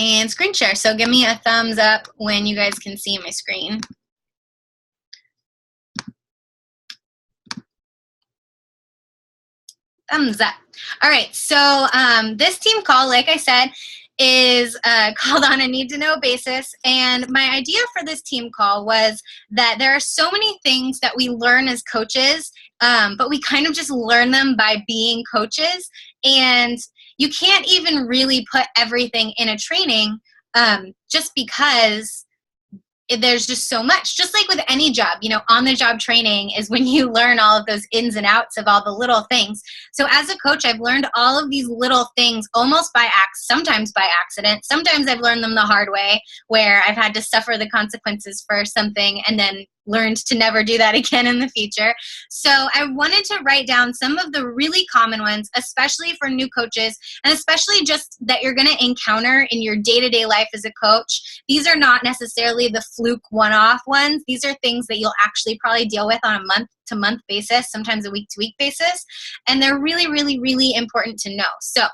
and screen share. So give me a thumbs up when you guys can see my screen. Thumbs up. All right, so this team call, like I said, is called on a need-to-know basis. And my idea for this team call was that there are so many things that we learn as coaches, but we kind of just learn them by being coaches. And you can't even really put everything in a training just because there's just so much. Just like with any job, you know, on-the-job training is when you learn all of those ins and outs of all the little things. So as a coach, I've learned all of these little things almost by sometimes by accident. Sometimes I've learned them the hard way, where I've had to suffer the consequences for something and then learned to never do that again in the future. So I wanted to write down some of the really common ones, especially for new coaches, and especially just that you're going to encounter in your day-to-day life as a coach. These are not necessarily the fluke one-off ones. These are things that you'll actually probably deal with on a month-to-month basis, sometimes a week-to-week basis, and they're really, really, really important to know. So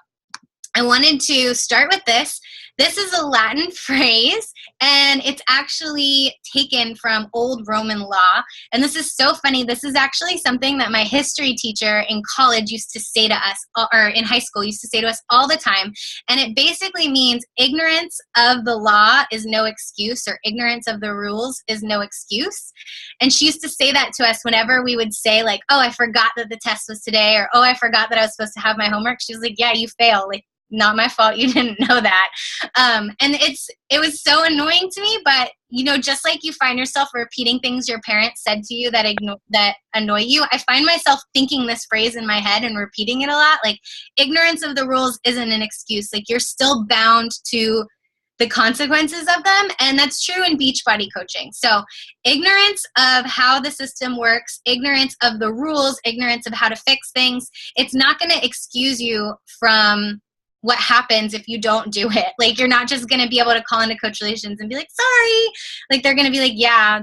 I wanted to start with this. This is a Latin phrase, and it's actually taken from old Roman law. And this is so funny. This is actually something that my history teacher in college used to say to us, or in high school used to say to us all the time. And it basically means ignorance of the law is no excuse, or ignorance of the rules is no excuse. And she used to say that to us whenever we would say, like, oh, I forgot that the test was today, or oh, I forgot that I was supposed to have my homework. She was like, yeah, you fail. Like, not my fault you didn't know that. And it was so annoying to me, but you know, just like you find yourself repeating things your parents said to you that annoy you, I find myself thinking this phrase in my head and repeating it a lot. Like, ignorance of the rules isn't an excuse. Like, you're still bound to the consequences of them, and that's true in Beachbody coaching. So ignorance of how the system works, ignorance of the rules, ignorance of how to fix things, it's not going to excuse you from what happens if you don't do it. Like, you're not just going to be able to call into Coach Relations and be like, sorry. Like, they're going to be like, yeah,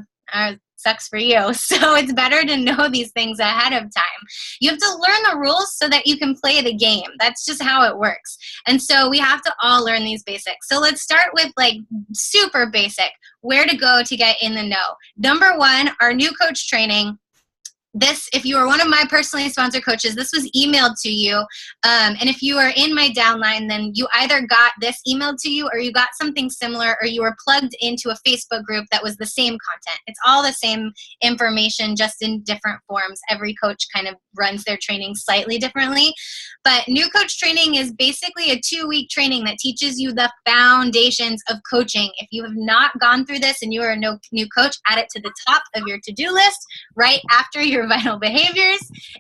sucks for you. So it's better to know these things ahead of time. You have to learn the rules so that you can play the game. That's just how it works. And so we have to all learn these basics. So let's start with like super basic, where to go to get in the know. Number one, our new coach training. This, if you are one of my personally sponsored coaches, this was emailed to you. And if you are in my downline, then you either got this emailed to you, or you got something similar, or you were plugged into a Facebook group that was the same content. It's all the same information, just in different forms. Every coach kind of runs their training slightly differently. But new coach training is basically a 2-week training that teaches you the foundations of coaching. If you have not gone through this and you are a new coach, add it to the top of your to-do list right after your vital behaviors,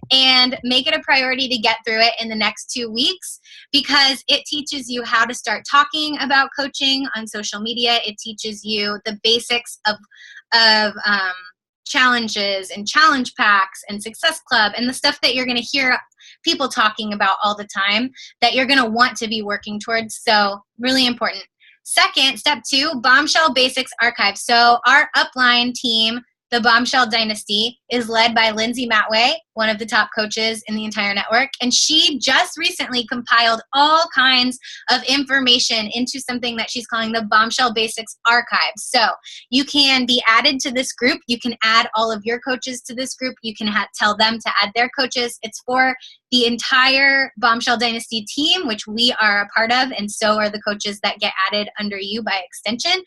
and make it a priority to get through it in the next 2 weeks, because it teaches you how to start talking about coaching on social media. It teaches you the basics of challenges and challenge packs and Success Club and the stuff that you're going to hear people talking about all the time that you're going to want to be working towards. So really important. Second, step 2, Bombshell Basics Archive. So our upline team, the Bombshell Dynasty, is led by Lindsay Matway, one of the top coaches in the entire network. And she just recently compiled all kinds of information into something that she's calling the Bombshell Basics Archive. So you can be added to this group. You can add all of your coaches to this group. You can tell them to add their coaches. It's for the entire Bombshell Dynasty team, which we are a part of, and so are the coaches that get added under you by extension.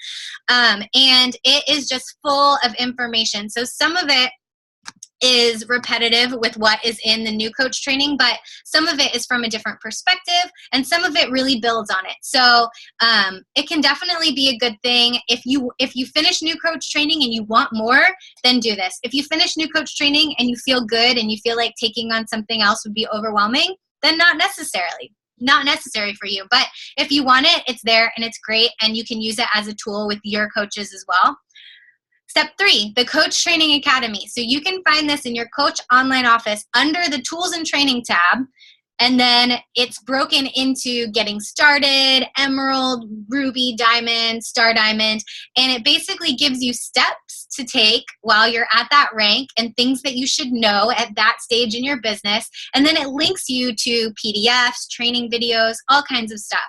And it is just full of information. So some of it is repetitive with what is in the new coach training, but some of it is from a different perspective, and some of it really builds on it. So it can definitely be a good thing. If you finish new coach training and you want more, then do this. If you finish new coach training and you feel good and you feel like taking on something else would be overwhelming, then not necessary for you. But if you want it, it's there and it's great, and you can use it as a tool with your coaches as well. Step 3, the Coach Training Academy. So you can find this in your coach online office under the Tools and Training tab. And then it's broken into Getting Started, Emerald, Ruby, Diamond, Star Diamond. And it basically gives you steps to take while you're at that rank and things that you should know at that stage in your business. And then it links you to PDFs, training videos, all kinds of stuff.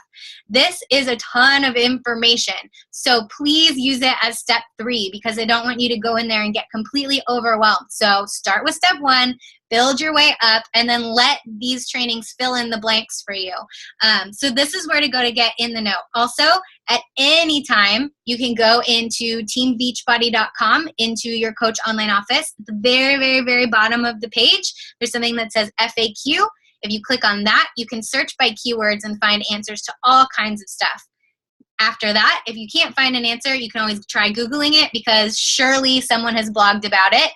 This is a ton of information. So please use it as step 3 because I don't want you to go in there and get completely overwhelmed. So start with step 1, build your way up, and then let these trainings fill in the blanks for you. So this is where to go to get in the know. Also, at any time, you can go into teambeachbody.com into your coach online office. At the very, very, very bottom of the page, there's something that says FAQ. If you click on that, you can search by keywords and find answers to all kinds of stuff. After that, if you can't find an answer, you can always try Googling it because surely someone has blogged about it.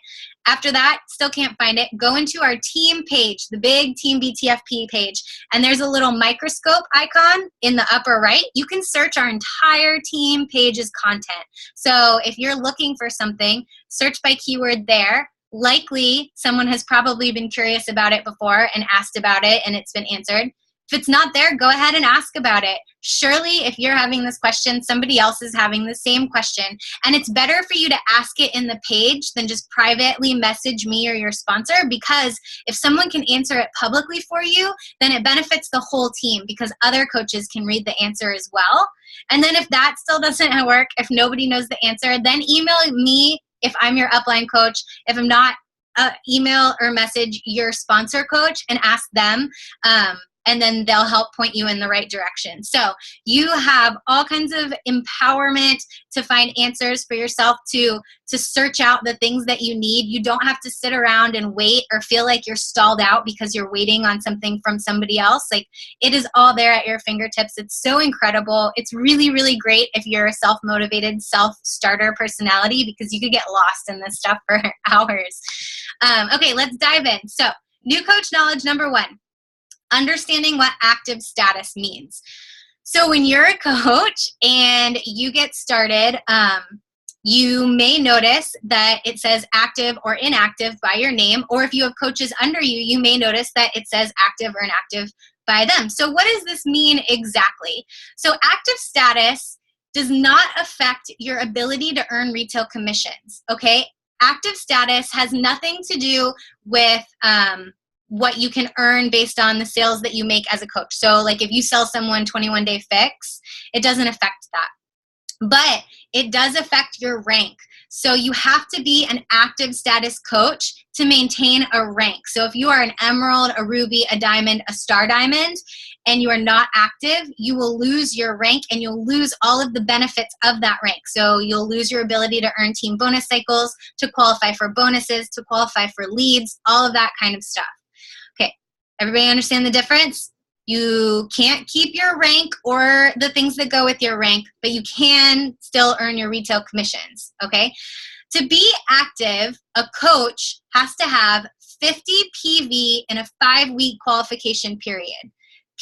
After that, still can't find it, go into our team page, the big TeamBTFP page, and there's a little microscope icon in the upper right. You can search our entire team page's content. So if you're looking for something, search by keyword there. Likely, someone has probably been curious about it before and asked about it, and it's been answered. If it's not there, go ahead and ask about it. Surely, if you're having this question, somebody else is having the same question. And it's better for you to ask it in the page than just privately message me or your sponsor, because if someone can answer it publicly for you, then it benefits the whole team because other coaches can read the answer as well. And then if that still doesn't work, if nobody knows the answer, then email me if I'm your upline coach. If I'm not, email or message your sponsor coach and ask them. And then they'll help point you in the right direction. So you have all kinds of empowerment to find answers for yourself, to search out the things that you need. You don't have to sit around and wait or feel like you're stalled out because you're waiting on something from somebody else. Like, it is all there at your fingertips. It's so incredible. It's really, really great if you're a self-motivated, self-starter personality because you could get lost in this stuff for hours. Okay, let's dive in. So, new coach knowledge number 1. Understanding what active status means. So when you're a coach and you get started, you may notice that it says active or inactive by your name, or if you have coaches under you, you may notice that it says active or inactive by them. So what does this mean exactly? So active status does not affect your ability to earn retail commissions, okay? Active status has nothing to do with what you can earn based on the sales that you make as a coach. So like if you sell someone 21-day fix, it doesn't affect that. But it does affect your rank. So you have to be an active status coach to maintain a rank. So if you are an emerald, a ruby, a diamond, a star diamond, and you are not active, you will lose your rank and you'll lose all of the benefits of that rank. So you'll lose your ability to earn team bonus cycles, to qualify for bonuses, to qualify for leads, all of that kind of stuff. Okay, everybody understand the difference? You can't keep your rank or the things that go with your rank, but you can still earn your retail commissions, okay? To be active, a coach has to have 50 PV in a 5-week qualification period.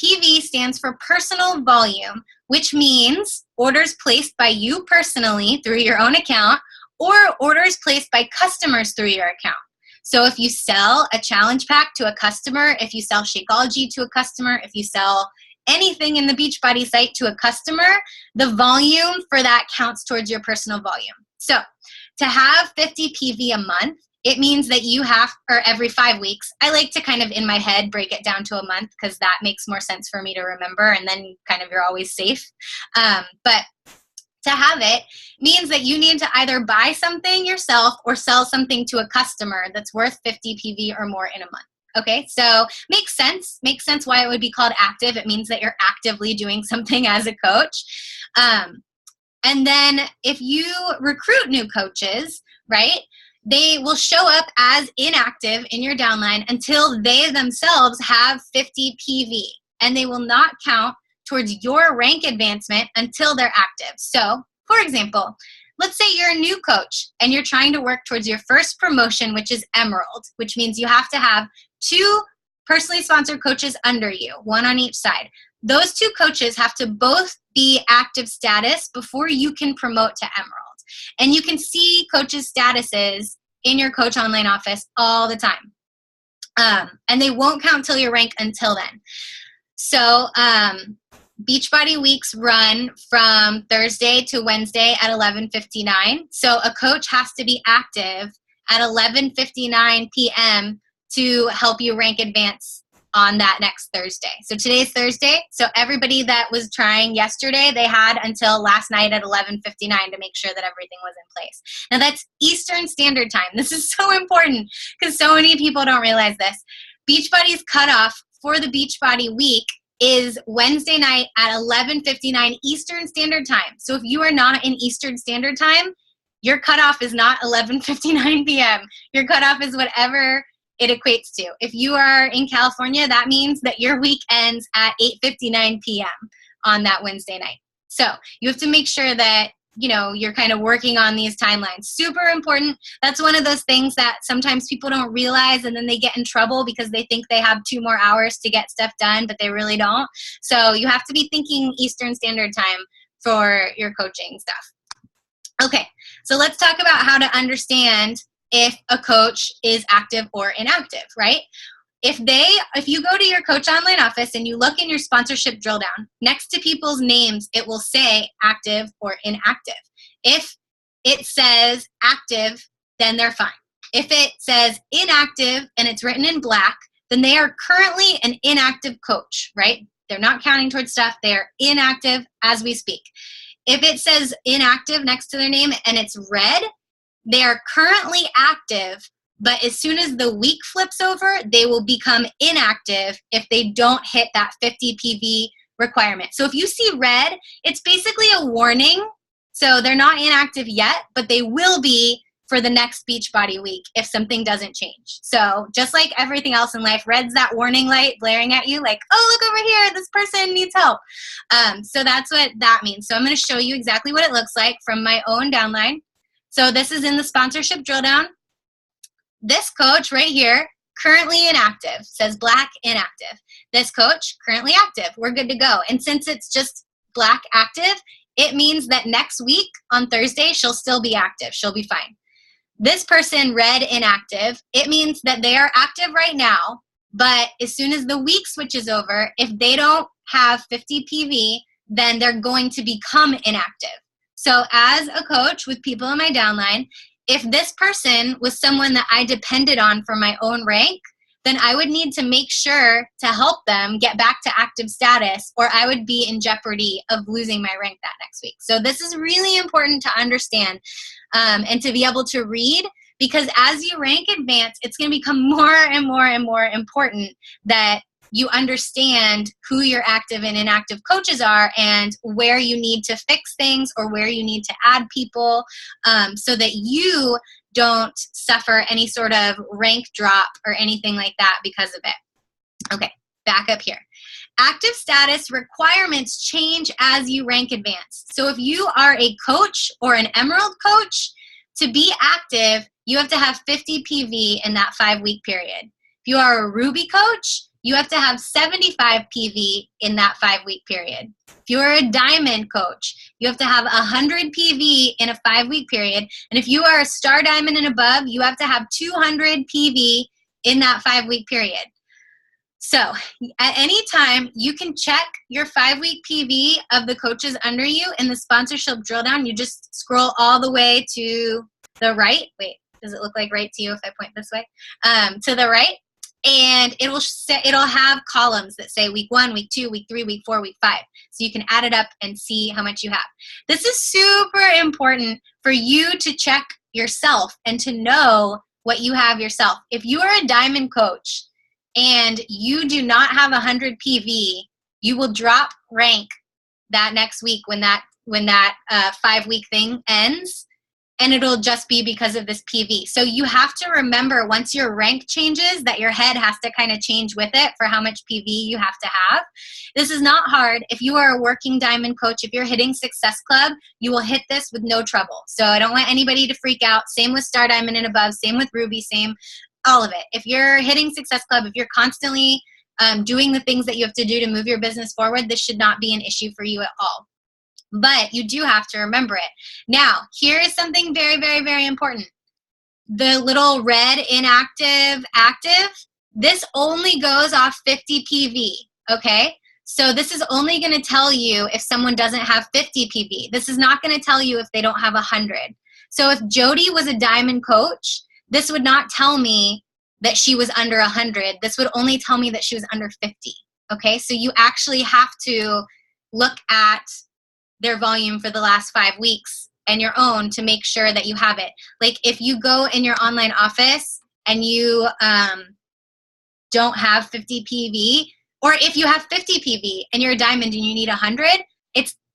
PV stands for personal volume, which means orders placed by you personally through your own account or orders placed by customers through your account. So if you sell a challenge pack to a customer, if you sell Shakeology to a customer, if you sell anything in the Beachbody site to a customer, the volume for that counts towards your personal volume. So to have 50 PV a month, it means that you have, or every 5 weeks, I like to kind of in my head break it down to a month because that makes more sense for me to remember, and then kind of you're always safe. But to have it means that you need to either buy something yourself or sell something to a customer that's worth 50 PV or more in a month. Okay, so makes sense why it would be called active. It means that you're actively doing something as a coach. And then if you recruit new coaches, right, they will show up as inactive in your downline until they themselves have 50 PV, and they will not count towards your rank advancement until they're active. So, for example, let's say you're a new coach and you're trying to work towards your first promotion, which is Emerald, which means you have to have 2 personally sponsored coaches under you, 1 on each side. Those 2 coaches have to both be active status before you can promote to Emerald. And you can see coaches' statuses in your coach online office all the time. And they won't count till your rank until then. So Beachbody weeks run from Thursday to Wednesday at 11:59. So a coach has to be active at 11:59 p.m. to help you rank advance on that next Thursday. So today's Thursday. So everybody that was trying yesterday, they had until last night at 11:59 to make sure that everything was in place. Now that's Eastern Standard Time. This is so important because so many people don't realize this. Beachbody's cutoff for the Beachbody week is Wednesday night at 11:59 Eastern Standard Time. So if you are not in Eastern Standard Time, your cutoff is not 11:59 p.m. Your cutoff is whatever it equates to. If you are in California, that means that your week ends at 8:59 p.m. on that Wednesday night. So you have to make sure that you're kind of working on these timelines. Super important. That's one of those things that sometimes people don't realize, and then they get in trouble because they think they have 2 more hours to get stuff done, but they really don't. So you have to be thinking Eastern Standard Time for your coaching stuff. Okay, so let's talk about how to understand if a coach is active or inactive, right? If you go to your Coach Online office and you look in your sponsorship drill down, next to people's names, it will say active or inactive. If it says active, then they're fine. If it says inactive and it's written in black, then they are currently an inactive coach, right? They're not counting towards stuff. They're inactive as we speak. If it says inactive next to their name and it's red, they are currently active, but as soon as the week flips over, they will become inactive if they don't hit that 50 PV requirement. So if you see red, it's basically a warning. So they're not inactive yet, but they will be for the next Beachbody week if something doesn't change. So just like everything else in life, red's that warning light blaring at you like, oh, look over here, this person needs help. So that's what that means. So I'm going to show you exactly what it looks like from my own downline. So this is in the sponsorship drill down. This coach right here, currently inactive, says black inactive. This coach, currently active. We're good to go. And since it's just black active, it means that next week on Thursday, she'll still be active. She'll be fine. This person, red inactive, it means that they are active right now, but as soon as the week switches over, if they don't have 50 PV, then they're going to become inactive. So as a coach with people in my downline, if this person was someone that I depended on for my own rank, then I would need to make sure to help them get back to active status, or I would be in jeopardy of losing my rank that next week. So this is really important to understand and to be able to read, because as you rank advance, it's going to become more and more and more important that you understand who your active and inactive coaches are and where you need to fix things or where you need to add people so that you don't suffer any sort of rank drop or anything like that because of it. Okay, back up here. Active status requirements change as you rank advance. So if you are a coach or an Emerald coach, to be active, you have to have 50 PV in that 5-week period. If you are a Ruby coach, you have to have 75 PV in that 5-week period. If you're a Diamond coach, you have to have 100 PV in a 5-week period. And if you are a Star Diamond and above, you have to have 200 PV in that 5-week period. So at any time, you can check your 5-week PV of the coaches under you in the sponsorship drill down. You just scroll all the way to the right. Wait, does it look like right to you if I point this way? To the right. And it'll have columns that say week 1, week 2, week 3, week 4, week 5. So you can add it up and see how much you have. This is super important for you to check yourself and to know what you have yourself. If you are a Diamond coach and you do not have 100 PV, you will drop rank that next week when that 5-week thing ends. And it'll just be because of this PV. So you have to remember once your rank changes that your head has to kind of change with it for how much PV you have to have. This is not hard. If you are a working Diamond coach, if you're hitting Success Club, you will hit this with no trouble. So I don't want anybody to freak out. Same with Star Diamond and above, same with Ruby, same, all of it. If you're hitting Success Club, if you're constantly doing the things that you have to do to move your business forward, this should not be an issue for you at all. But you do have to remember it. Now, here is something very, very, very important. The little red inactive, active, this only goes off 50 PV, okay? So this is only going to tell you if someone doesn't have 50 PV. This is not going to tell you if they don't have 100. So if Jody was a Diamond coach, this would not tell me that she was under 100. This would only tell me that she was under 50. Okay, so you actually have to look at their volume for the last 5 weeks and your own to make sure that you have it. Like if you go in your online office and you don't have 50 PV, or if you have 50 PV and you're a diamond and you need 100,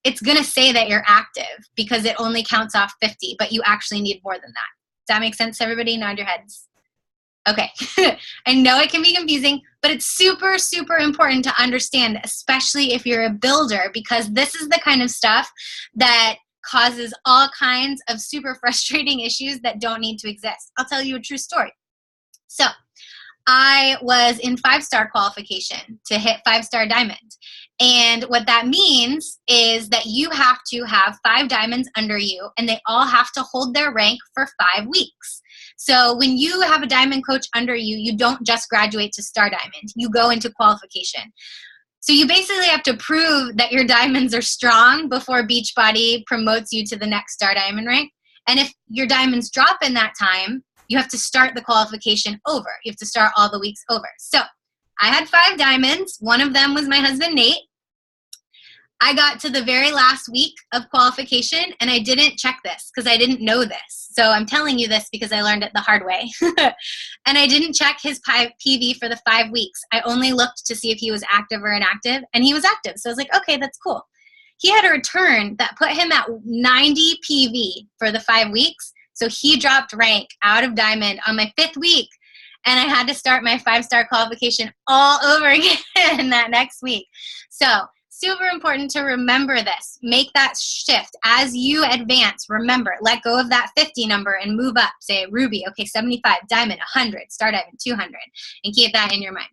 it's going to say that you're active because it only counts off 50, but you actually need more than that. Does that make sense to everybody? Nod your heads. Okay. I know it can be confusing, but it's super, super important to understand, especially if you're a builder, because this is the kind of stuff that causes all kinds of super frustrating issues that don't need to exist. I'll tell you a true story. So I was in 5-star qualification to hit 5-star diamond. And what that means is that you have to have 5 diamonds under you, and they all have to hold their rank for 5 weeks. So when you have a diamond coach under you, you don't just graduate to star diamond. You go into qualification. So you basically have to prove that your diamonds are strong before Beachbody promotes you to the next star diamond rank. And if your diamonds drop in that time, you have to start the qualification over. You have to start all the weeks over. So I had 5 diamonds. One of them was my husband, Nate. I got to the very last week of qualification and I didn't check this because I didn't know this. So I'm telling you this because I learned it the hard way. And I didn't check his PV for the 5 weeks. I only looked to see if he was active or inactive, and he was active. So I was like, okay, that's cool. He had a return that put him at 90 PV for the 5 weeks. So he dropped rank out of diamond on my 5th week. And I had to start my 5-star qualification all over again that next week. So super important to remember this. Make that shift as you advance. Remember, let go of that 50 number and move up. Say ruby, okay, 75, diamond, 100, star diamond, 200, and keep that in your mind.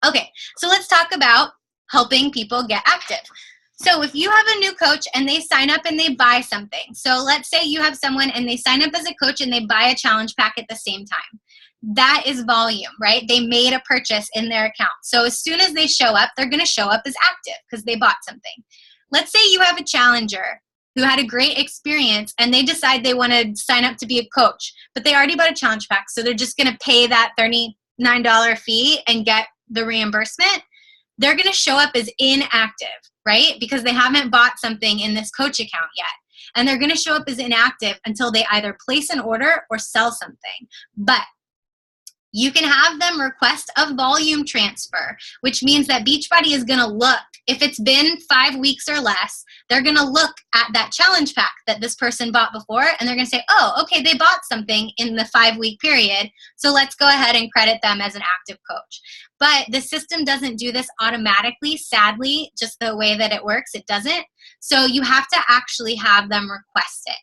Okay, so let's talk about helping people get active. So if you have a new coach and they sign up and they buy something, so let's say you have someone and they sign up as a coach and they buy a challenge pack at the same time. That is volume, right? They made a purchase in their account. So as soon as they show up, they're going to show up as active because they bought something. Let's say you have a challenger who had a great experience and they decide they want to sign up to be a coach, but they already bought a challenge pack. So they're just going to pay that $39 fee and get the reimbursement. They're going to show up as inactive, right? Because they haven't bought something in this coach account yet. And they're going to show up as inactive until they either place an order or sell something. But you can have them request a volume transfer, which means that Beachbody is going to look, if it's been 5 weeks or less, they're going to look at that challenge pack that this person bought before, and they're going to say, oh, okay, they bought something in the 5-week period, so let's go ahead and credit them as an active coach. But the system doesn't do this automatically, sadly, just the way that it works, it doesn't. So you have to actually have them request it.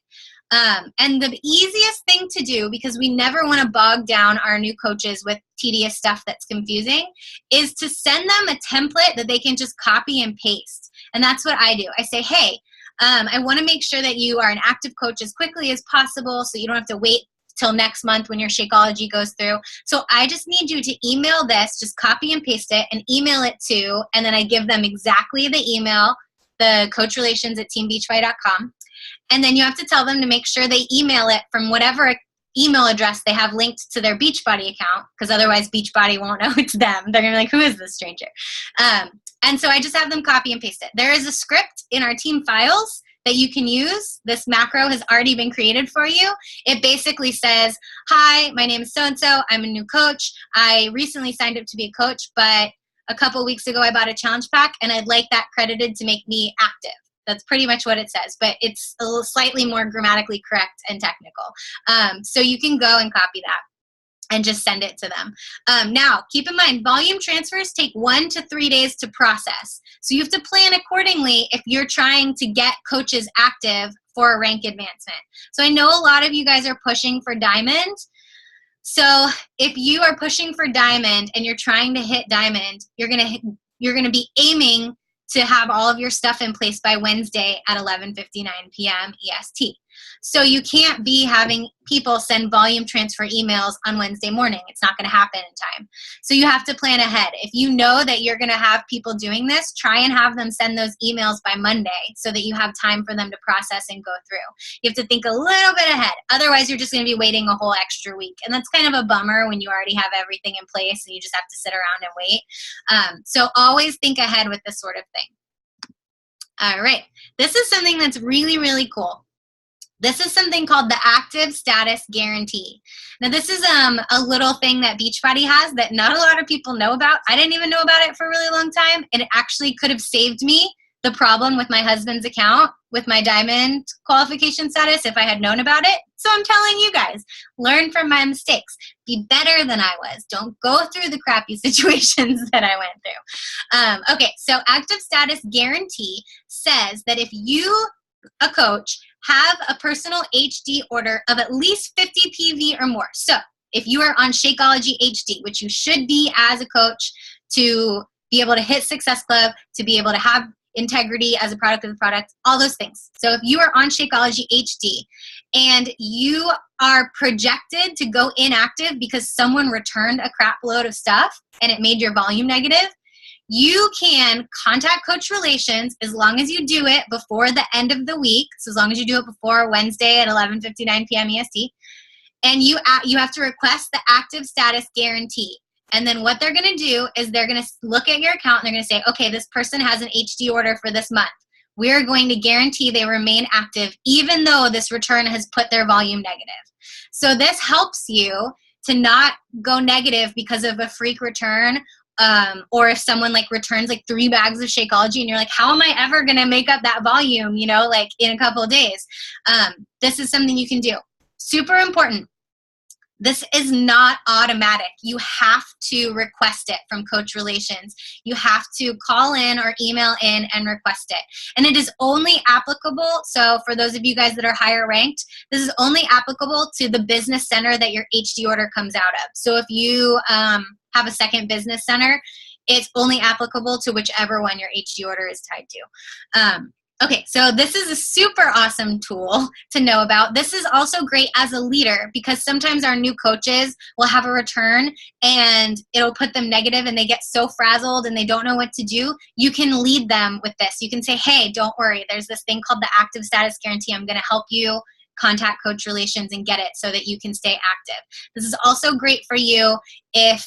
And the easiest thing to do, because we never want to bog down our new coaches with tedious stuff that's confusing, is to send them a template that they can just copy and paste. And that's what I do. I say, hey, I want to make sure that you are an active coach as quickly as possible so you don't have to wait till next month when your Shakeology goes through. So I just need you to email this, just copy and paste it and email it to, and then I give them exactly the email, the coachrelations@teambeachbody.com. And then you have to tell them to make sure they email it from whatever email address they have linked to their Beachbody account, because otherwise Beachbody won't know it's them. They're going to be like, who is this stranger? And so I just have them copy and paste it. There is a script in our team files that you can use. This macro has already been created for you. It basically says, hi, my name is so-and-so. I'm a new coach. I recently signed up to be a coach, but a couple weeks ago I bought a challenge pack and I'd like that credited to make me active. That's pretty much what it says, but it's a little slightly more grammatically correct and technical. So you can go and copy that and just send it to them. Now, keep in mind, volume transfers take 1 to 3 days to process. So you have to plan accordingly if you're trying to get coaches active for a rank advancement. So I know a lot of you guys are pushing for diamond. So if you are pushing for diamond and you're trying to hit diamond, you're gonna be aiming to have all of your stuff in place by Wednesday at 11:59 p.m. EST. So you can't be having people send volume transfer emails on Wednesday morning. It's not going to happen in time. So you have to plan ahead. If you know that you're going to have people doing this, try and have them send those emails by Monday so that you have time for them to process and go through. You have to think a little bit ahead. Otherwise, you're just going to be waiting a whole extra week. And that's kind of a bummer when you already have everything in place and you just have to sit around and wait. So always think ahead with this sort of thing. All right. This is something that's really, really cool. This is something called the Active Status Guarantee. Now, this is a little thing that Beachbody has that not a lot of people know about. I didn't even know about it for a really long time, and it actually could have saved me the problem with my husband's account with my diamond qualification status if I had known about it. So I'm telling you guys, learn from my mistakes. Be better than I was. Don't go through the crappy situations that I went through. Okay, so Active Status Guarantee says that if you, a coach, have a personal HD order of at least 50 PV or more. So if you are on Shakeology HD, which you should be as a coach to be able to hit Success Club, to be able to have integrity as a product of the product, all those things. So if you are on Shakeology HD and you are projected to go inactive because someone returned a crap load of stuff and it made your volume negative, you can contact Coach Relations as long as you do it before the end of the week. So as long as you do it before Wednesday at 11:59 p.m. EST. And you have to request the Active Status Guarantee. And then what they're going to do is they're going to look at your account and they're going to say, okay, this person has an HD order for this month. We're going to guarantee they remain active even though this return has put their volume negative. So this helps you to not go negative because of a freak return. Or if someone like returns like 3 bags of Shakeology and you're like, how am I ever going to make up that volume, you know, like in a couple of days? This is something you can do. Super important. This is not automatic. You have to request it from Coach Relations. You have to call in or email in and request it. And it is only applicable, so for those of you guys that are higher ranked, this is only applicable to the business center that your HD order comes out of. So if you have a second business center, it's only applicable to whichever one your HD order is tied to. Okay, so this is a super awesome tool to know about. This is also great as a leader because sometimes our new coaches will have a return and it'll put them negative and they get so frazzled and they don't know what to do. You can lead them with this. You can say, hey, don't worry. There's this thing called the Active Status Guarantee. I'm going to help you contact Coach Relations and get it so that you can stay active. This is also great for you if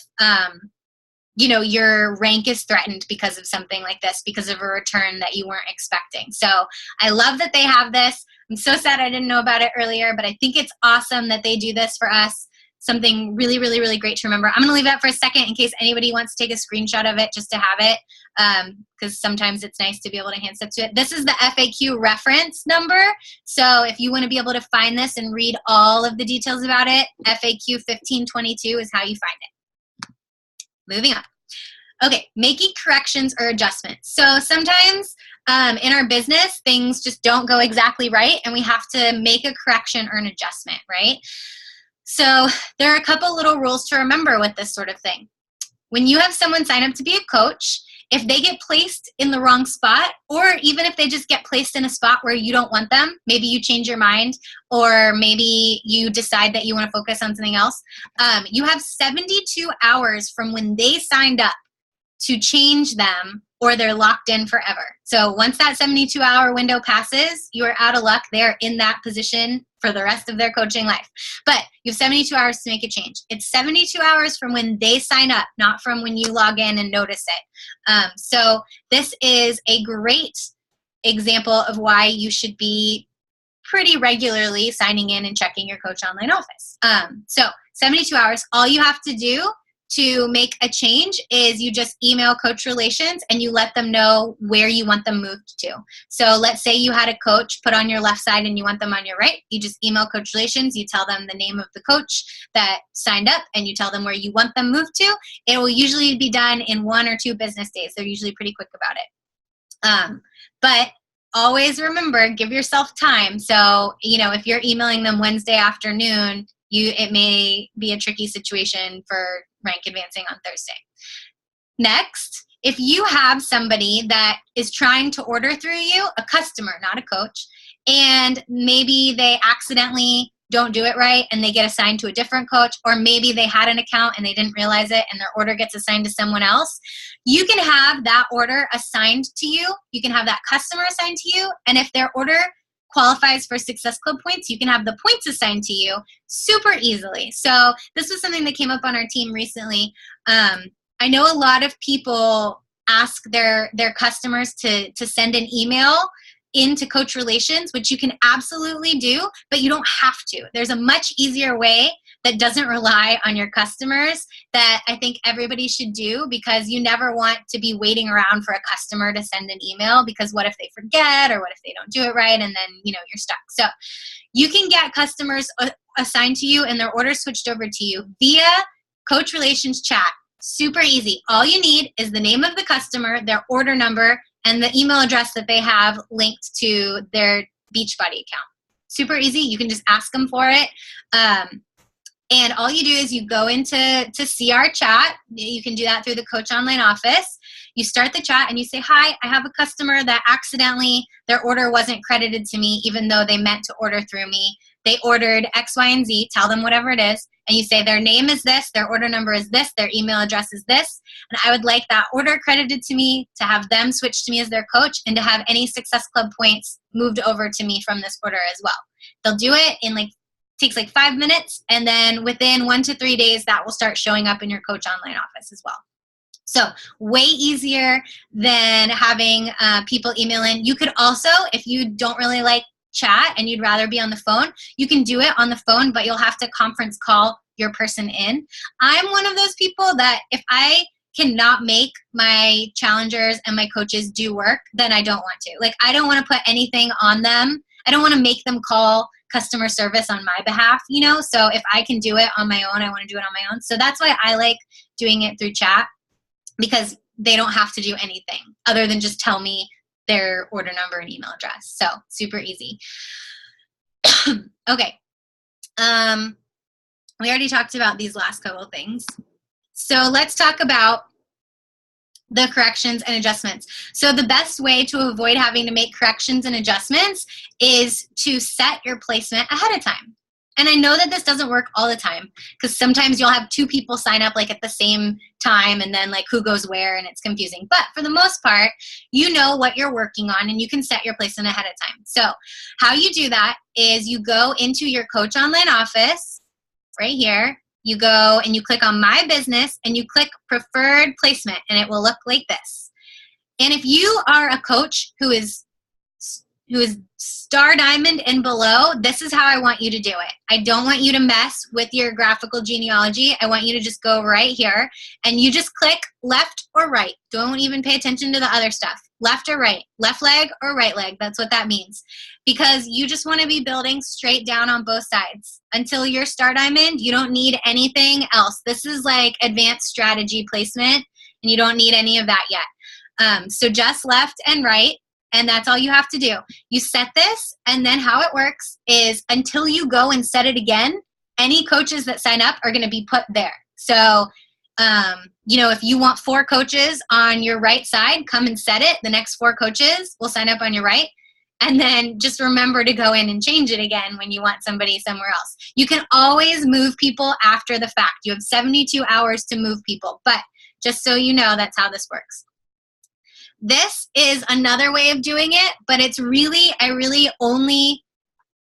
you know, your rank is threatened because of something like this, because of a return that you weren't expecting. So I love that they have this. I'm so sad I didn't know about it earlier, but I think it's awesome that they do this for us. Something really, really, really great to remember. I'm going to leave that for a second in case anybody wants to take a screenshot of it just to have it, because sometimes it's nice to be able to hand stuff to it. This is the FAQ reference number. So if you want to be able to find this and read all of the details about it, FAQ 1522 is how you find it. Moving on. Okay, making corrections or adjustments. So sometimes in our business, things just don't go exactly right, and we have to make a correction or an adjustment, right? So there are a couple little rules to remember with this sort of thing. When you have someone sign up to be a coach, if they get placed in the wrong spot, or even if they just get placed in a spot where you don't want them, maybe you change your mind, or maybe you decide that you want to focus on something else, you have 72 hours from when they signed up to change them, or they're locked in forever. So once that 72-hour window passes, you are out of luck. They're in that position for the rest of their coaching life. But you have 72 hours to make a change. It's 72 hours from when they sign up, not from when you log in and notice it. So this is a great example of why you should be pretty regularly signing in and checking your Coach Online office. So 72 hours, all you have to do to make a change is you just email Coach Relations and you let them know where you want them moved to. So let's say you had a coach put on your left side and you want them on your right. You just email Coach Relations, you tell them the name of the coach that signed up, and you tell them where you want them moved to. It will usually be done in 1 or 2 business days. They're usually pretty quick about it. But always remember, give yourself time. So, you know, if you're emailing them Wednesday afternoon, it may be a tricky situation for rank advancing on Thursday. Next, if you have somebody that is trying to order through you, a customer, not a coach, and maybe they accidentally don't do it right and they get assigned to a different coach, or maybe they had an account and they didn't realize it and their order gets assigned to someone else, you can have that order assigned to you. You can have that customer assigned to you. And if their order qualifies for Success Club points, you can have the points assigned to you super easily. So this was something that came up on our team recently. I know a lot of people ask their customers to send an email into Coach Relations, which you can absolutely do, but you don't have to. There's a much easier way that doesn't rely on your customers that I think everybody should do, because you never want to be waiting around for a customer to send an email, because what if they forget, or what if they don't do it right, and then you're stuck. So you can get customers assigned to you and their orders switched over to you via Coach Relations chat. Super easy. All you need is the name of the customer, their order number, and the email address that they have linked to their Beachbody account. Super easy. You can just ask them for it. And all you do is you go into see our chat. You can do that through the Coach Online Office. You start the chat and you say, hi, I have a customer that accidentally, their order wasn't credited to me, even though they meant to order through me. They ordered X, Y, and Z. Tell them whatever it is. And you say their name is this, their order number is this, their email address is this. And I would like that order credited to me, to have them switch to me as their coach, and to have any Success Club points moved over to me from this order as well. They'll do it in takes 5 minutes, and then within 1 to 3 days, that will start showing up in your Coach Online Office as well. So way easier than having people email in. You could also, if you don't really like chat and you'd rather be on the phone, you can do it on the phone, but you'll have to conference call your person in. I'm one of those people that if I cannot make my challengers and my coaches do work, then I don't want to. I don't want to put anything on them. I don't want to make them call customer service on my behalf, So if I can do it on my own, I want to do it on my own. So that's why I like doing it through chat, because they don't have to do anything other than just tell me their order number and email address. So super easy. Okay. We already talked about these last couple of things. So let's talk about the corrections and adjustments. So the best way to avoid having to make corrections and adjustments is to set your placement ahead of time. And I know that this doesn't work all the time, because sometimes you'll have 2 people sign up at the same time, and then who goes where, and it's confusing. But for the most part, you know what you're working on and you can set your placement ahead of time. So how you do that is you go into your Coach Online Office right here. You go and you click on My Business and you click Preferred Placement, and it will look like this. And if you are a coach who is Star Diamond and below, this is how I want you to do it. I don't want you to mess with your graphical genealogy. I want you to just go right here and you just click left or right. Don't even pay attention to the other stuff. Left or right, left leg or right leg. That's what that means. Because you just want to be building straight down on both sides. Until you're Star Diamond, you don't need anything else. This is advanced strategy placement, and you don't need any of that yet. So just left and right. And that's all you have to do. You set this, and then how it works is until you go and set it again, any coaches that sign up are going to be put there. So, if you want 4 coaches on your right side, come and set it. The next 4 coaches will sign up on your right. And then just remember to go in and change it again when you want somebody somewhere else. You can always move people after the fact. You have 72 hours to move people. But just so you know, that's how this works. This is another way of doing it, but I really only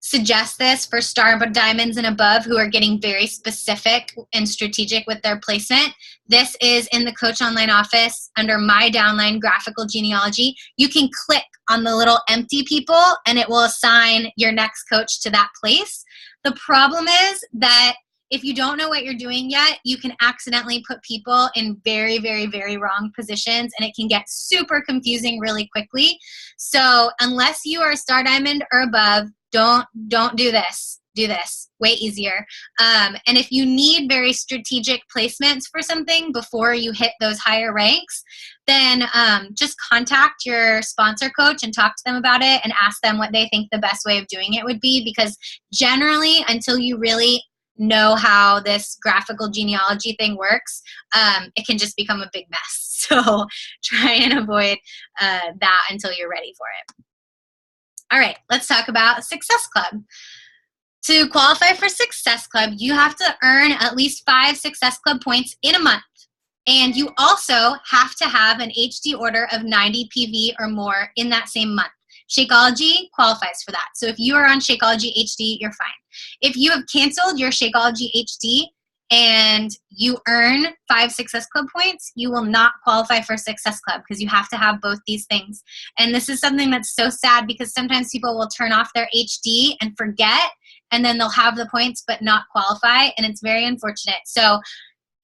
suggest this for Star Diamonds and above who are getting very specific and strategic with their placement. This is in the Coach Online Office under My Downline Graphical Genealogy. You can click on the little empty people and it will assign your next coach to that place. The problem is that if you don't know what you're doing yet, you can accidentally put people in very, very, very wrong positions, and it can get super confusing really quickly. So unless you are a Star Diamond or above, don't do this. Do this. Way easier. And if you need very strategic placements for something before you hit those higher ranks, then just contact your sponsor coach and talk to them about it and ask them what they think the best way of doing it would be, because generally, until you really know how this graphical genealogy thing works, it can just become a big mess. So try and avoid that until you're ready for it. All right, let's talk about Success Club. To qualify for Success Club, you have to earn at least 5 Success Club points in a month. And you also have to have an HD order of 90 PV or more in that same month. Shakeology qualifies for that. So if you are on Shakeology HD, you're fine. If you have canceled your Shakeology HD and you earn 5 Success Club points, you will not qualify for Success Club because you have to have both these things. And this is something that's so sad because sometimes people will turn off their HD and forget, and then they'll have the points but not qualify, and it's very unfortunate. So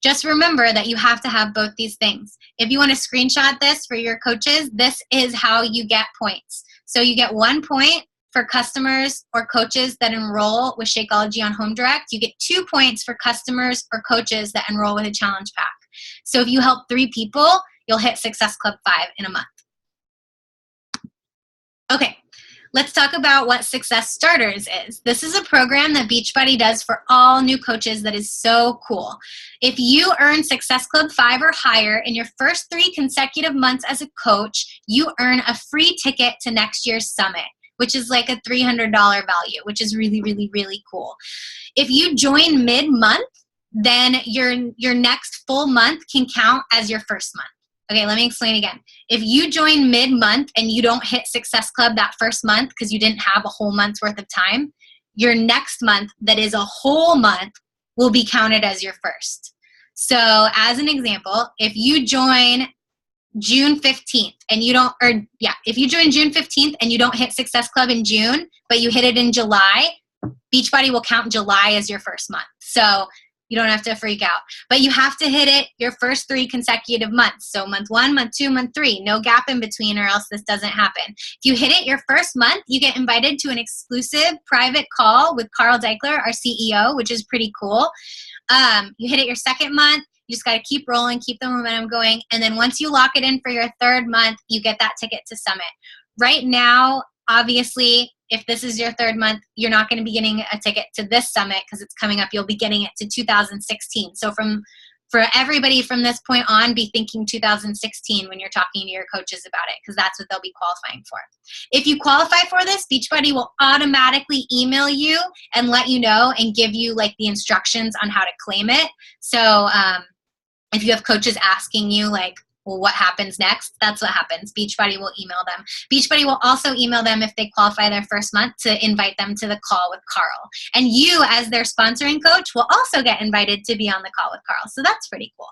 just remember that you have to have both these things. If you want to screenshot this for your coaches, this is how you get points. So you get 1 point for customers or coaches that enroll with Shakeology on Home Direct. You get 2 points for customers or coaches that enroll with a challenge pack. So if you help 3 people, you'll hit Success Club 5 in a month. Okay. Let's talk about what Success Starters is. This is a program that Beachbody does for all new coaches that is so cool. If you earn Success Club 5 or higher in your first 3 consecutive months as a coach, you earn a free ticket to next year's summit, which is like a $300 value, which is really, really, really cool. If you join mid-month, then your next full month can count as your first month. Okay, let me explain again. If you join mid-month and you don't hit Success Club that first month because you didn't have a whole month's worth of time, your next month that is a whole month will be counted as your first. So as an example, if you join June 15th and you don't, if you join June 15th and you don't hit Success Club in June, but you hit it in July, Beachbody will count July as your first month. So you don't have to freak out. But you have to hit it your first 3 consecutive months. So month 1, month 2, month 3. No gap in between or else this doesn't happen. If you hit it your first month, you get invited to an exclusive private call with Carl Deichler, our CEO, which is pretty cool. You hit it your second month. You just got to keep rolling, keep the momentum going. And then once you lock it in for your 3rd month, you get that ticket to Summit. Right now, obviously, if this is your 3rd month, you're not going to be getting a ticket to this summit because it's coming up. You'll be getting it to 2016. So for everybody from this point on, be thinking 2016 when you're talking to your coaches about it because that's what they'll be qualifying for. If you qualify for this, Beachbody will automatically email you and let you know and give you like the instructions on how to claim it. So if you have coaches asking you like, well, what happens next? That's what happens. Beachbody will email them. Beachbody will also email them if they qualify their first month to invite them to the call with Carl. And you, as their sponsoring coach, will also get invited to be on the call with Carl. So that's pretty cool.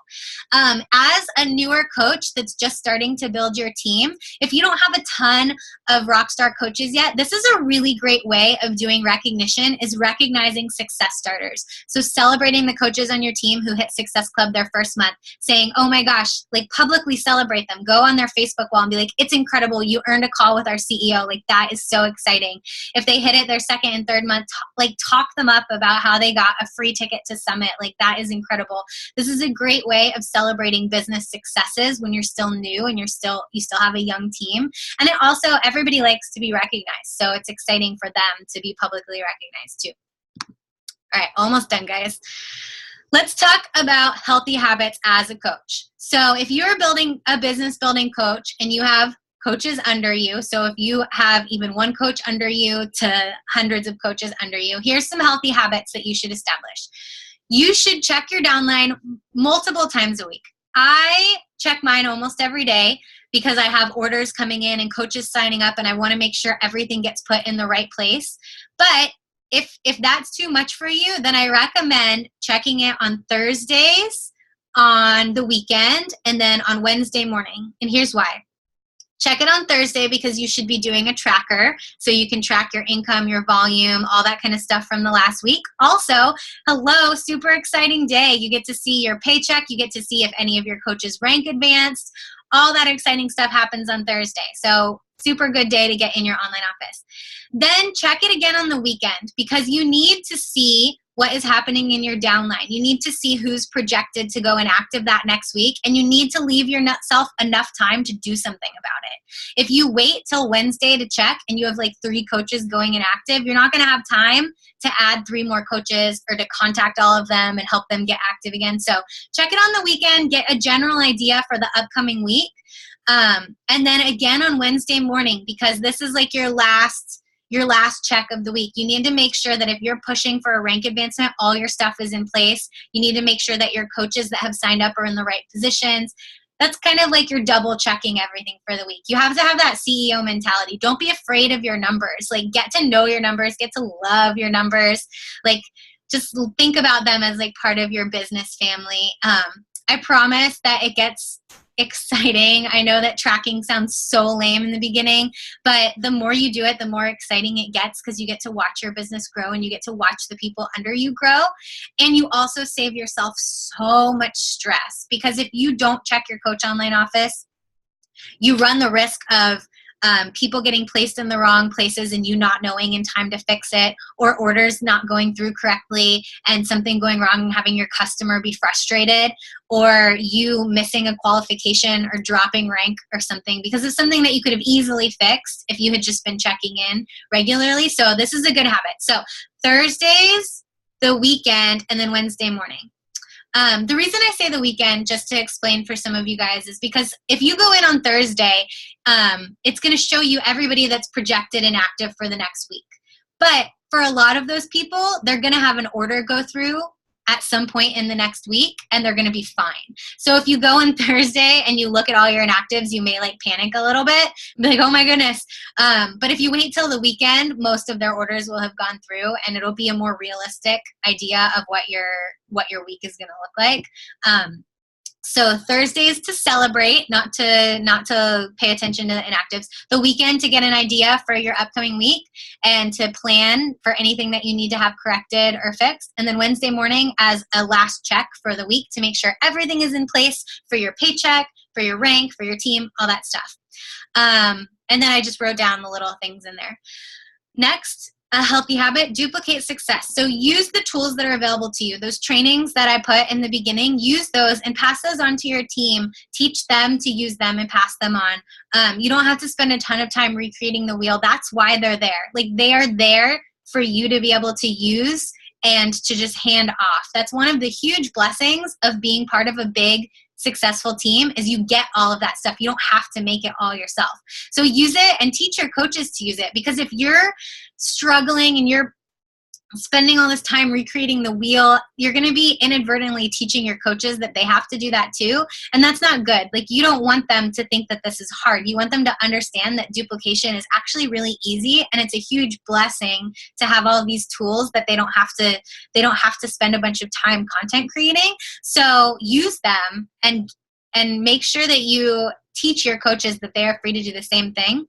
As a newer coach that's just starting to build your team, if you don't have a ton of rockstar coaches yet, this is a really great way of doing recognition, is recognizing success starters. So celebrating the coaches on your team who hit Success Club their first month, saying, oh my gosh, like publicly celebrate them. Go on their Facebook wall and be like, it's incredible. You earned a call with our CEO. Like that is so exciting. If they hit it their 2nd and 3rd month, like talk them up about how they got a free ticket to Summit. Like that is incredible. This is a great way of celebrating business successes when you're still new and you still have a young team. And it also, everybody likes to be recognized. So it's exciting for them to be publicly recognized too. All right, almost done, guys. Let's talk about healthy habits as a coach. So if you're building a business building coach and you have coaches under you, so if you have even one coach under you to hundreds of coaches under you, here's some healthy habits that you should establish. You should check your downline multiple times a week. I check mine almost every day because I have orders coming in and coaches signing up and I want to make sure everything gets put in the right place. But if that's too much for you, then I recommend checking it on Thursdays, on the weekend, and then on Wednesday morning. And here's why. Check it on Thursday because you should be doing a tracker so you can track your income, your volume, all that kind of stuff from the last week. Also, hello, super exciting day. You get to see your paycheck. You get to see if any of your coaches rank advanced. All that exciting stuff happens on Thursday. So super good day to get in your online office. Then check it again on the weekend because you need to see what is happening in your downline. You need to see who's projected to go inactive that next week, and you need to leave yourself enough time to do something about it. If you wait till Wednesday to check and you have like 3 coaches going inactive, you're not going to have time to add 3 more coaches or to contact all of them and help them get active again. So check it on the weekend, get a general idea for the upcoming week. And then again on Wednesday morning, because this is like your last your last check of the week. You need to make sure that if you're pushing for a rank advancement, all your stuff is in place. You need to make sure that your coaches that have signed up are in the right positions. That's kind of like you're double checking everything for the week. You have to have that CEO mentality. Don't be afraid of your numbers. Like, get to know your numbers, get to love your numbers. Like, just think about them as like part of your business family. I promise that it gets exciting. I know that tracking sounds so lame in the beginning, but the more you do it, the more exciting it gets, because you get to watch your business grow and you get to watch the people under you grow. And you also save yourself so much stress, because if you don't check your coach online office, you run the risk of people getting placed in the wrong places and you not knowing in time to fix it, or orders not going through correctly and something going wrong and having your customer be frustrated, or you missing a qualification or dropping rank or something because of something that you could have easily fixed if you had just been checking in regularly. So this is a good habit. So Thursdays, the weekend, and then Wednesday morning. The reason I say the weekend, just to explain for some of you guys, is because if you go in on Thursday, it's going to show you everybody that's projected and active for the next week. But for a lot of those people, they're going to have an order go through at some point in the next week, and they're going to be fine. So if you go on Thursday and you look at all your inactives, you may like panic a little bit, be like, oh my goodness. But if you wait till the weekend, most of their orders will have gone through, and it'll be a more realistic idea of what your week is going to look like. So Thursdays to celebrate, not to pay attention to the inactives. The weekend to get an idea for your upcoming week and to plan for anything that you need to have corrected or fixed. And then Wednesday morning as a last check for the week to make sure everything is in place for your paycheck, for your rank, for your team, all that stuff. And then I just wrote down the little things in there. Next, a healthy habit, duplicate success. So use the tools that are available to you. Those trainings that I put in the beginning, use those and pass those on to your team. Teach them to use them and pass them on. You don't have to spend a ton of time recreating the wheel. That's why they're there. Like, they are there for you to be able to use and to just hand off. That's one of the huge blessings of being part of a big, successful team, is you get all of that stuff. You don't have to make it all yourself. So use it and teach your coaches to use it, because if you're struggling and you're spending all this time recreating the wheel, you're going to be inadvertently teaching your coaches that they have to do that too. And that's not good. Like, you don't want them to think that this is hard. You want them to understand that duplication is actually really easy, and it's a huge blessing to have all of these tools that they don't have to spend a bunch of time content creating. So use them and make sure that you teach your coaches that they are free to do the same thing.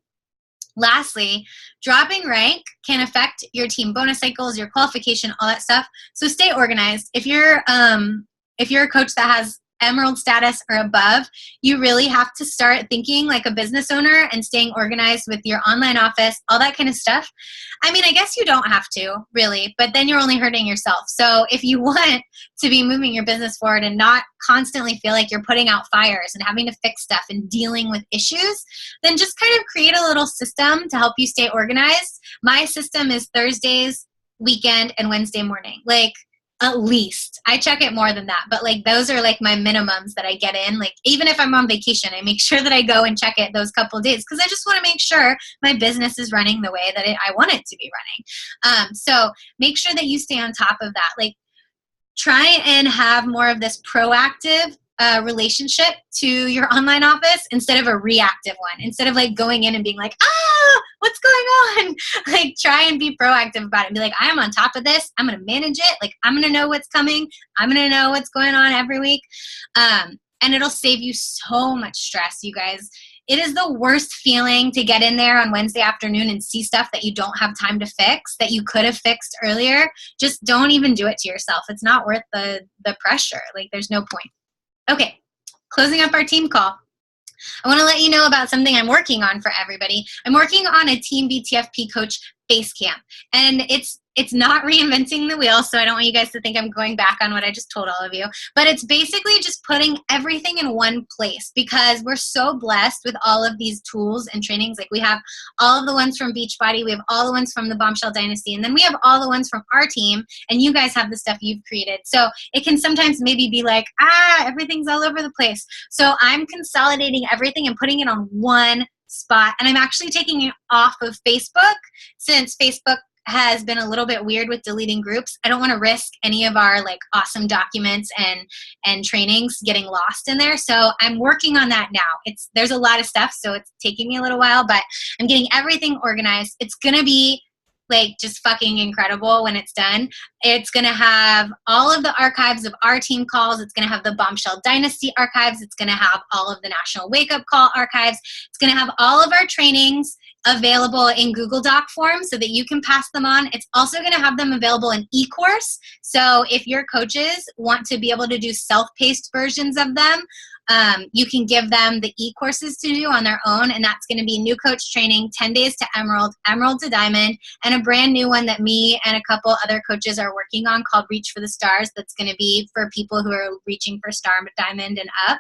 Lastly, dropping rank can affect your team bonus cycles, your qualification, all that stuff. So stay organized. If you're a coach that has emerald status or above, you really have to start thinking like a business owner and staying organized with your online office, all that kind of stuff. I mean, I guess you don't have to, really, but then you're only hurting yourself. So if you want to be moving your business forward and not constantly feel like you're putting out fires and having to fix stuff and dealing with issues, then just kind of create a little system to help you stay organized. My system is Thursdays, weekend, and Wednesday morning. Like, at least. I check it more than that, but like, those are like my minimums that I get in. Like, even if I'm on vacation, I make sure that I go and check it those couple of days, because I just want to make sure my business is running the way that I want it to be running. So make sure that you stay on top of that. Like, try and have more of this proactive relationship to your online office instead of a reactive one. Instead of like going in and being like, what's going on? Like, try and be proactive about it and be like, I am on top of this. I'm going to manage it. Like, I'm going to know what's coming. I'm going to know what's going on every week. And it'll save you so much stress, you guys. It is the worst feeling to get in there on Wednesday afternoon and see stuff that you don't have time to fix, that you could have fixed earlier. Just don't even do it to yourself. It's not worth the pressure. Like, there's no point. Okay, closing up our team call. I want to let you know about something I'm working on for everybody. I'm working on a TeamBTFP coach Basecamp, and it's not reinventing the wheel, so I don't want you guys to think I'm going back on what I just told all of you, but it's basically just putting everything in one place, because we're so blessed with all of these tools and trainings. Like, we have all of the ones from Beachbody, we have all the ones from the Bombshell Dynasty, and then we have all the ones from our team, and you guys have the stuff you've created. So it can sometimes maybe be like, everything's all over the place. So I'm consolidating everything and putting it on one spot. And I'm actually taking it off of Facebook since Facebook has been a little bit weird with deleting groups. I don't want to risk any of our like awesome documents and trainings getting lost in there. So I'm working on that now. There's a lot of stuff, so it's taking me a little while, but I'm getting everything organized. It's going to be like just fucking incredible when it's done. It's going to have all of the archives of our team calls. It's going to have the Bombshell Dynasty archives. It's going to have all of the National Wake Up Call archives. It's going to have all of our trainings available in Google Doc form so that you can pass them on. It's also going to have them available in e-course. So if your coaches want to be able to do self-paced versions of them, you can give them the e-courses to do on their own, and that's going to be new coach training, 10 days to Emerald, Emerald to Diamond, and a brand new one that me and a couple other coaches are working on called Reach for the Stars. That's going to be for people who are reaching for Star, Diamond, and up.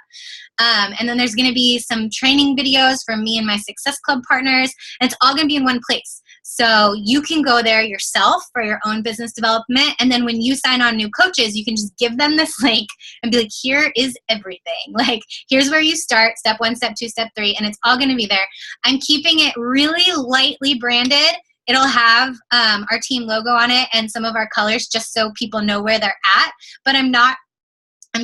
And then there's going to be some training videos from me and my Success Club partners, and it's all going to be in one place. So you can go there yourself for your own business development, and then when you sign on new coaches, you can just give them this link and be like, here is everything. Like, here's where you start, step 1, step 2, step 3, and it's all going to be there. I'm keeping it really lightly branded. It'll have our team logo on it and some of our colors just so people know where they're at, but I'm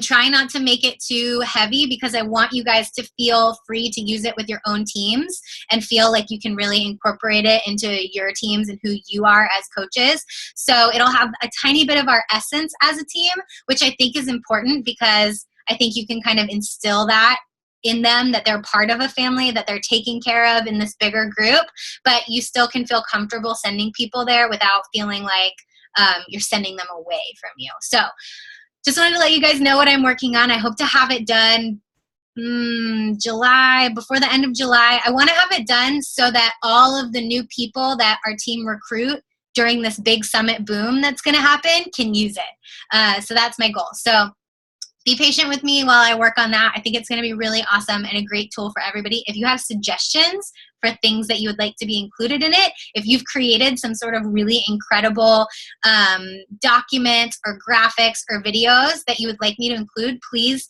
trying not to make it too heavy because I want you guys to feel free to use it with your own teams and feel like you can really incorporate it into your teams and who you are as coaches. So it'll have a tiny bit of our essence as a team, which I think is important because I think you can kind of instill that in them, that they're part of a family, that they're taken care of in this bigger group, but you still can feel comfortable sending people there without feeling like you're sending them away from you. So just wanted to let you guys know what I'm working on. I hope to have it done July, before the end of July. I want to have it done so that all of the new people that our team recruit during this big summit boom that's going to happen can use it. So that's my goal. So be patient with me while I work on that. I think it's going to be really awesome and a great tool for everybody. If you have suggestions for things that you would like to be included in it, if you've created some sort of really incredible documents or graphics or videos that you would like me to include, please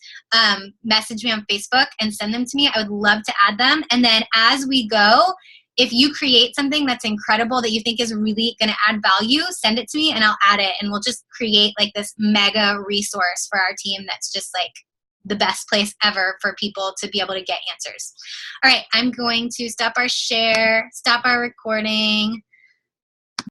message me on Facebook and send them to me. I would love to add them. And then as we go, if you create something that's incredible that you think is really going to add value, send it to me and I'll add it, and we'll just create like this mega resource for our team that's just like the best place ever for people to be able to get answers. All right, I'm going to stop our share, stop our recording.